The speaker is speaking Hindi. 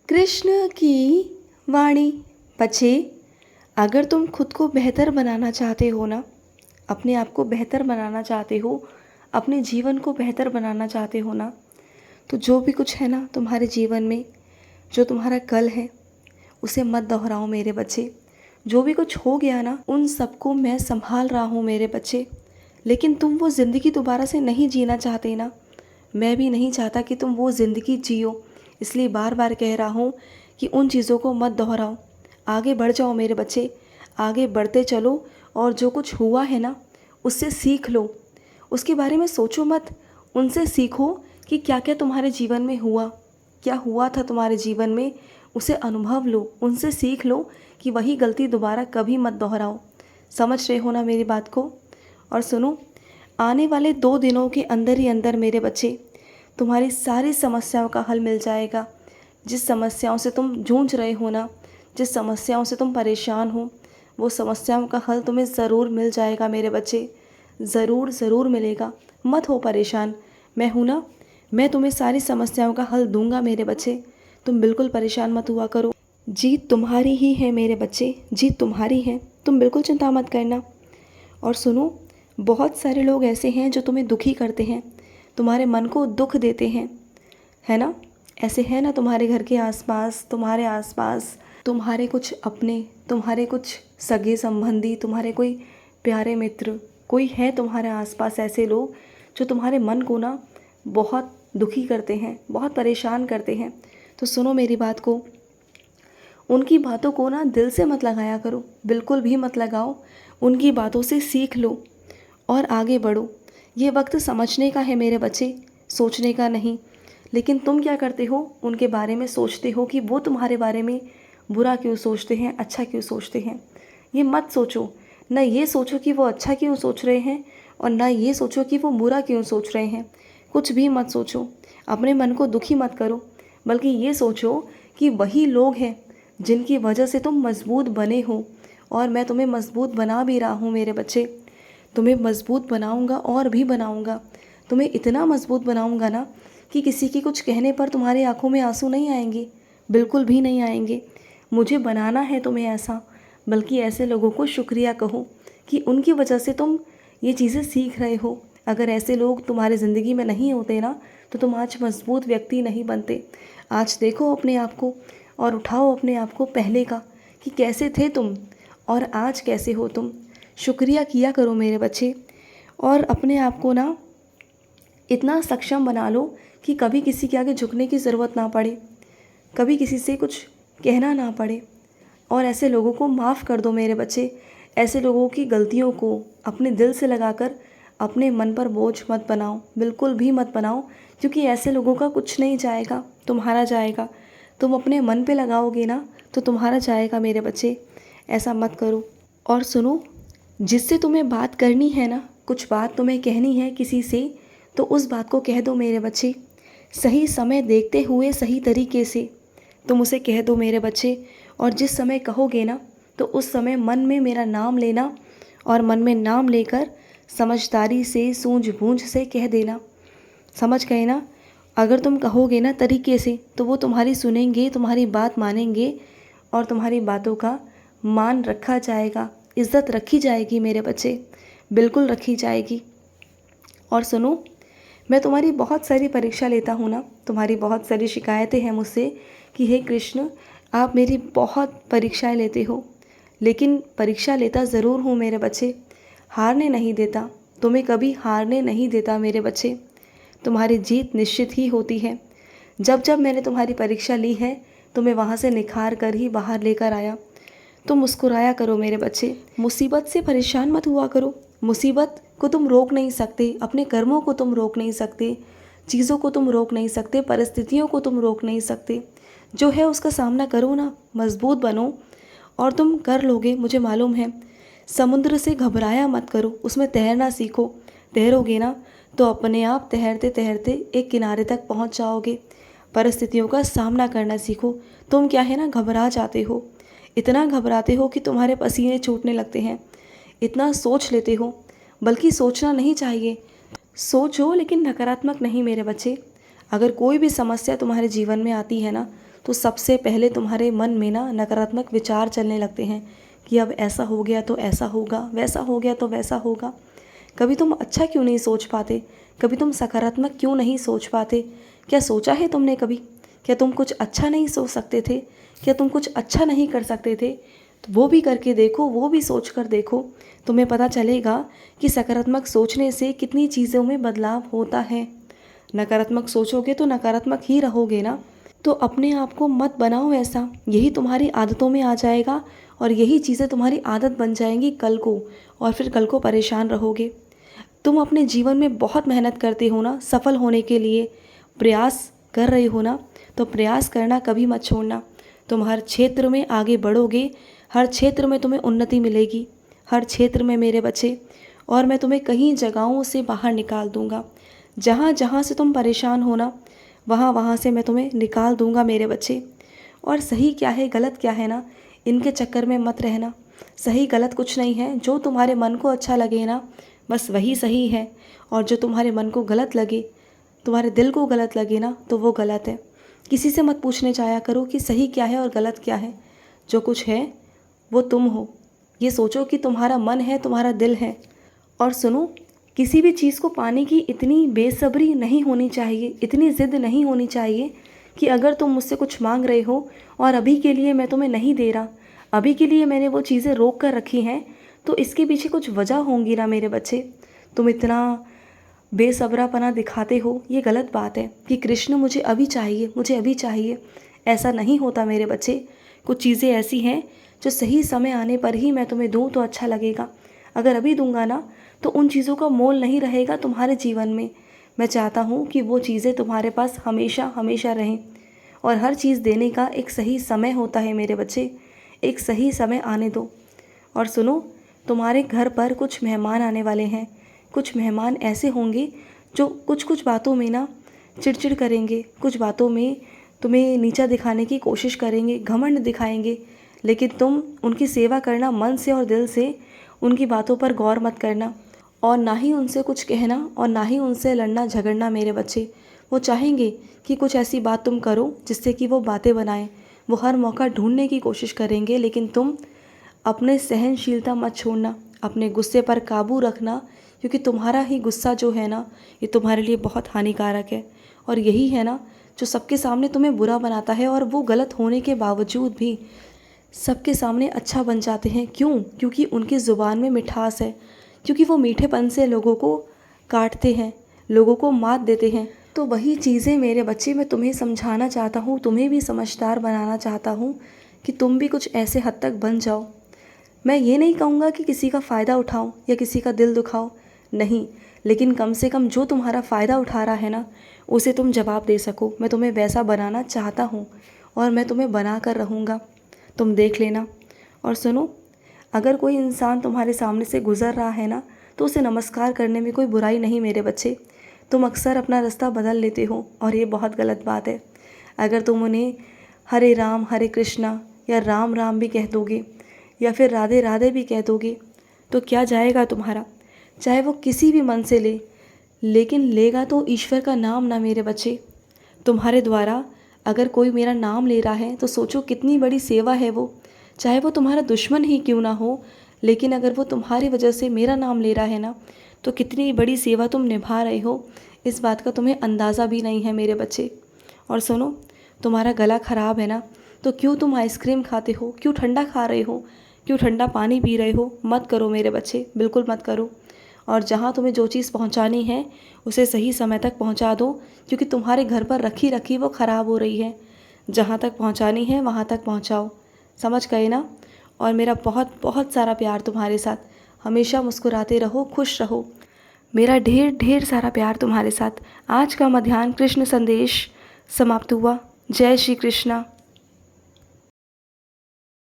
कृष्ण की वाणी। बच्चे, अगर तुम खुद को बेहतर बनाना चाहते हो ना, अपने आप को बेहतर बनाना चाहते हो, अपने जीवन को बेहतर बनाना चाहते हो ना, तो जो भी कुछ है ना तुम्हारे जीवन में, जो तुम्हारा कल है, उसे मत दोहराओ मेरे बच्चे। जो भी कुछ हो गया ना, उन सबको मैं संभाल रहा हूँ मेरे बच्चे। लेकिन तुम वो ज़िंदगी दोबारा से नहीं जीना चाहते ना, मैं भी नहीं चाहता कि तुम वो ज़िंदगी जियो। इसलिए बार बार कह रहा हूँ कि उन चीज़ों को मत दोहराओ, आगे बढ़ जाओ मेरे बच्चे, आगे बढ़ते चलो। और जो कुछ हुआ है ना, उससे सीख लो, उसके बारे में सोचो मत, उनसे सीखो कि क्या क्या तुम्हारे जीवन में हुआ, क्या हुआ था तुम्हारे जीवन में, उसे अनुभव लो, उनसे सीख लो कि वही गलती दोबारा कभी मत दोहराओ। समझ रहे हो ना मेरी बात को? और सुनो, आने वाले 2 दिनों के अंदर ही अंदर मेरे बच्चे, तुम्हारी सारी समस्याओं का हल मिल जाएगा। जिस समस्याओं से तुम जूझ रहे हो ना, जिस समस्याओं से तुम परेशान हो, वो समस्याओं का हल तुम्हें ज़रूर मिल जाएगा मेरे बच्चे, ज़रूर ज़रूर मिलेगा। मत हो परेशान, मैं हूँ ना, मैं तुम्हें सारी समस्याओं का हल दूंगा मेरे बच्चे। तुम बिल्कुल परेशान मत हुआ करो। जीत तुम्हारी ही है मेरे बच्चे, जीत तुम्हारी है, तुम बिल्कुल चिंता मत करना। और सुनो, बहुत सारे लोग ऐसे हैं जो तुम्हें दुखी करते हैं, तुम्हारे मन को दुख देते हैं, है ना? ऐसे है ना तुम्हारे घर के आसपास, तुम्हारे आसपास, तुम्हारे कुछ अपने, तुम्हारे कुछ सगे संबंधी, तुम्हारे कोई प्यारे मित्र, कोई है तुम्हारे आसपास ऐसे लोग जो तुम्हारे मन को ना बहुत दुखी करते हैं, बहुत परेशान करते हैं। तो सुनो मेरी बात को, उनकी बातों को ना दिल से मत लगाया करो, बिल्कुल भी मत लगाओ। उनकी बातों से सीख लो और आगे बढ़ो। ये वक्त समझने का है मेरे बच्चे, सोचने का नहीं। लेकिन तुम क्या करते हो, उनके बारे में सोचते हो कि वो तुम्हारे बारे में बुरा क्यों सोचते हैं, अच्छा क्यों सोचते हैं। ये मत सोचो, ना ये सोचो कि वो अच्छा क्यों सोच रहे हैं, और ना ये सोचो कि वो बुरा क्यों सोच रहे हैं। कुछ भी मत सोचो, अपने मन को दुखी मत करो, बल्कि ये सोचो कि वही लोग हैं जिनकी वजह से तुम मजबूत बने हो। और मैं तुम्हें मजबूत बना भी रहा हूँ मेरे बच्चे, तुम्हें मजबूत बनाऊंगा और भी बनाऊंगा। तुम्हें इतना मजबूत बनाऊंगा ना कि किसी की कुछ कहने पर तुम्हारी आंखों में आंसू नहीं आएंगे, बिल्कुल भी नहीं आएंगे। मुझे बनाना है तुम्हें ऐसा, बल्कि ऐसे लोगों को शुक्रिया कहो कि उनकी वजह से तुम ये चीज़ें सीख रहे हो। अगर ऐसे लोग तुम्हारी ज़िंदगी में नहीं होते ना, तो तुम आज मजबूत व्यक्ति नहीं बनते। आज देखो अपने आप को और उठाओ अपने आप को पहले का, कि कैसे थे तुम और आज कैसे हो तुम। शुक्रिया किया करो मेरे बच्चे, और अपने आप को ना इतना सक्षम बना लो कि कभी किसी के आगे झुकने की ज़रूरत ना पड़े, कभी किसी से कुछ कहना ना पड़े। और ऐसे लोगों को माफ़ कर दो मेरे बच्चे, ऐसे लोगों की गलतियों को अपने दिल से लगाकर अपने मन पर बोझ मत बनाओ, बिल्कुल भी मत बनाओ। क्योंकि ऐसे लोगों का कुछ नहीं जाएगा, तुम्हारा जाएगा। तुम अपने मन पे लगाओगे ना, तो तुम्हारा जाएगा मेरे बच्चे, ऐसा मत करो। और सुनो, जिससे तुम्हें बात करनी है ना, कुछ बात तुम्हें कहनी है किसी से, तो उस बात को कह दो मेरे बच्चे, सही समय देखते हुए, सही तरीके से तुम उसे कह दो मेरे बच्चे। और जिस समय कहोगे ना, तो उस समय मन में मेरा नाम लेना, और मन में नाम लेकर समझदारी से, सूझबूझ से कह देना। समझ गए ना? अगर तुम कहोगे ना तरीके से, तो वो तुम्हारी सुनेंगे, तुम्हारी बात मानेंगे, और तुम्हारी बातों का मान रखा जाएगा, इज़्ज़त रखी जाएगी मेरे बच्चे, बिल्कुल रखी जाएगी। और सुनो, मैं तुम्हारी बहुत सारी परीक्षा लेता हूँ ना, तुम्हारी बहुत सारी शिकायतें हैं मुझसे कि हे कृष्ण, आप मेरी बहुत परीक्षाएं लेते हो। लेकिन परीक्षा लेता ज़रूर हूँ मेरे बच्चे, हारने नहीं देता, तुम्हें कभी हारने नहीं देता मेरे बच्चे। तुम्हारी जीत निश्चित ही होती है। जब जब मैंने तुम्हारी परीक्षा ली है, तुम्हें वहाँ से निखार कर ही बाहर लेकर आया। तुम मुस्कुराया करो मेरे बच्चे, मुसीबत से परेशान मत हुआ करो। मुसीबत को तुम रोक नहीं सकते, अपने कर्मों को तुम रोक नहीं सकते, चीज़ों को तुम रोक नहीं सकते, परिस्थितियों को तुम रोक नहीं सकते। जो है उसका सामना करो ना, मजबूत बनो, और तुम कर लोगे, मुझे मालूम है। समुद्र से घबराया मत करो, उसमें तैरना सीखो। तैरोगे ना, तो अपने आप तैरते तैरते एक किनारे तक पहुंच जाओगे। परिस्थितियों का सामना करना सीखो। तुम क्या है ना, घबरा जाते हो, इतना घबराते हो कि तुम्हारे पसीने छूटने लगते हैं, इतना सोच लेते हो। बल्कि सोचना नहीं चाहिए, सोचो लेकिन नकारात्मक नहीं मेरे बच्चे। अगर कोई भी समस्या तुम्हारे जीवन में आती है ना, तो सबसे पहले तुम्हारे मन में ना नकारात्मक विचार चलने लगते हैं कि अब ऐसा हो गया तो ऐसा होगा, वैसा हो गया तो वैसा होगा। कभी तुम अच्छा क्यों नहीं सोच पाते? कभी तुम सकारात्मक क्यों नहीं सोच पाते? क्या सोचा है तुमने कभी? क्या तुम कुछ अच्छा नहीं सोच सकते थे? क्या तुम कुछ अच्छा नहीं कर सकते थे? तो वो भी करके देखो, वो भी सोच कर देखो। तुम्हें पता चलेगा कि सकारात्मक सोचने से कितनी चीज़ों में बदलाव होता है। नकारात्मक सोचोगे तो नकारात्मक ही रहोगे ना। तो अपने आप को मत बनाओ ऐसा, यही तुम्हारी आदतों में आ जाएगा और यही चीज़ें तुम्हारी आदत बन जाएंगी कल को, और फिर कल को परेशान रहोगे। तुम अपने जीवन में बहुत मेहनत करते हो ना, सफल होने के लिए प्रयास कर रहे हो ना, तो प्रयास करना कभी मत छोड़ना। तुम हर क्षेत्र में आगे बढ़ोगे, हर क्षेत्र में तुम्हें उन्नति मिलेगी, हर क्षेत्र में मेरे बच्चे। और मैं तुम्हें कई जगहों से बाहर निकाल दूंगा। जहाँ जहाँ से तुम परेशान हो ना, वहाँ वहाँ से मैं तुम्हें निकाल दूंगा मेरे बच्चे। और सही क्या है गलत क्या है ना, इनके चक्कर में मत रहना। सही गलत कुछ नहीं है, जो तुम्हारे मन को अच्छा लगे ना, बस वही सही है। और जो तुम्हारे मन को गलत लगे, तुम्हारे दिल को गलत लगे ना, तो वो गलत है। किसी से मत पूछने जाया करो कि सही क्या है और गलत क्या है। जो कुछ है वो तुम हो। ये सोचो कि तुम्हारा मन है, तुम्हारा दिल है। और सुनो, किसी भी चीज़ को पाने की इतनी बेसब्री नहीं होनी चाहिए, इतनी ज़िद नहीं होनी चाहिए कि अगर तुम मुझसे कुछ मांग रहे हो और अभी के लिए मैं तुम्हें नहीं दे रहा, अभी के लिए मैंने वो चीज़ें रोक कर रखी हैं, तो इसके पीछे कुछ वजह होंगी ना मेरे बच्चे। तुम इतना बेसब्रापना दिखाते हो, ये गलत बात है कि कृष्ण मुझे अभी चाहिए, मुझे अभी चाहिए। ऐसा नहीं होता मेरे बच्चे। कुछ चीज़ें ऐसी हैं जो सही समय आने पर ही मैं तुम्हें दूँ तो अच्छा लगेगा। अगर अभी दूंगा ना, तो उन चीज़ों का मोल नहीं रहेगा तुम्हारे जीवन में। मैं चाहता हूँ कि वो चीज़ें तुम्हारे पास हमेशा हमेशा रहें। और हर चीज़ देने का एक सही समय होता है मेरे बच्चे, एक सही समय आने दो। और सुनो, तुम्हारे घर पर कुछ मेहमान आने वाले हैं। कुछ मेहमान ऐसे होंगे जो कुछ कुछ बातों में ना चिड़चिड़ करेंगे, कुछ बातों में तुम्हें नीचा दिखाने की कोशिश करेंगे, घमंड दिखाएंगे। लेकिन तुम उनकी सेवा करना मन से और दिल से, उनकी बातों पर गौर मत करना और ना ही उनसे कुछ कहना और ना ही उनसे लड़ना झगड़ना मेरे बच्चे। वो चाहेंगे कि कुछ ऐसी बात तुम करो जिससे कि वो बातें बनाएं। वो हर मौका ढूंढने की कोशिश करेंगे, लेकिन तुम अपने सहनशीलता मत छोड़ना, अपने गुस्से पर काबू रखना, क्योंकि तुम्हारा ही गुस्सा जो है ना, ये तुम्हारे लिए बहुत हानिकारक है। और यही है ना जो सबके सामने तुम्हें बुरा बनाता है, और वो गलत होने के बावजूद भी सबके सामने अच्छा बन जाते हैं। क्यों? क्योंकि उनकी ज़ुबान में मिठास है, क्योंकि वो मीठेपन से लोगों को काटते हैं, लोगों को मात देते हैं। तो वही चीज़ें मेरे बच्चे मैं तुम्हें समझाना चाहता हूँ, तुम्हें भी समझदार बनाना चाहता हूँ कि तुम भी कुछ ऐसे हद तक बन जाओ। मैं ये नहीं कहूँगा कि किसी का फ़ायदा उठाओ या किसी का दिल दुखाओ, नहीं, लेकिन कम से कम जो तुम्हारा फ़ायदा उठा रहा है ना, उसे तुम जवाब दे सको। मैं तुम्हें वैसा बनाना चाहता हूँ और मैं तुम्हें बना कर रहूँगा, तुम देख लेना। और सुनो, अगर कोई इंसान तुम्हारे सामने से गुज़र रहा है ना, तो उसे नमस्कार करने में कोई बुराई नहीं मेरे बच्चे। तुम अक्सर अपना रास्ता बदल लेते हो और ये बहुत गलत बात है। अगर तुम उन्हें हरे राम हरे कृष्णा या राम राम भी कह दोगे या फिर राधे राधे भी कह दोगे, तो क्या जाएगा तुम्हारा? चाहे वो किसी भी मन से ले, लेकिन लेगा तो ईश्वर का नाम ना मेरे बच्चे। तुम्हारे द्वारा अगर कोई मेरा नाम ले रहा है तो सोचो कितनी बड़ी सेवा है वो। चाहे वो तुम्हारा दुश्मन ही क्यों ना हो, लेकिन अगर वो तुम्हारी वजह से मेरा नाम ले रहा है ना, तो कितनी बड़ी सेवा तुम निभा रहे हो, इस बात का तुम्हें अंदाज़ा भी नहीं है मेरे बच्चे। और सुनो, तुम्हारा गला ख़राब है ना, तो क्यों तुम आइसक्रीम खाते हो, क्यों ठंडा खा रहे हो, क्यों ठंडा पानी पी रहे हो? मत करो मेरे बच्चे, बिल्कुल मत करो। और जहाँ तुम्हें जो चीज़ पहुँचानी है उसे सही समय तक पहुँचा दो, क्योंकि तुम्हारे घर पर रखी रखी वो ख़राब हो रही है। जहाँ तक पहुँचानी है वहाँ तक पहुँचाओ, समझ गए ना? और मेरा बहुत बहुत सारा प्यार तुम्हारे साथ। हमेशा मुस्कुराते रहो, खुश रहो। मेरा ढेर ढेर सारा प्यार तुम्हारे साथ। आज का मध्याह्न कृष्ण संदेश समाप्त हुआ। जय श्री कृष्णा।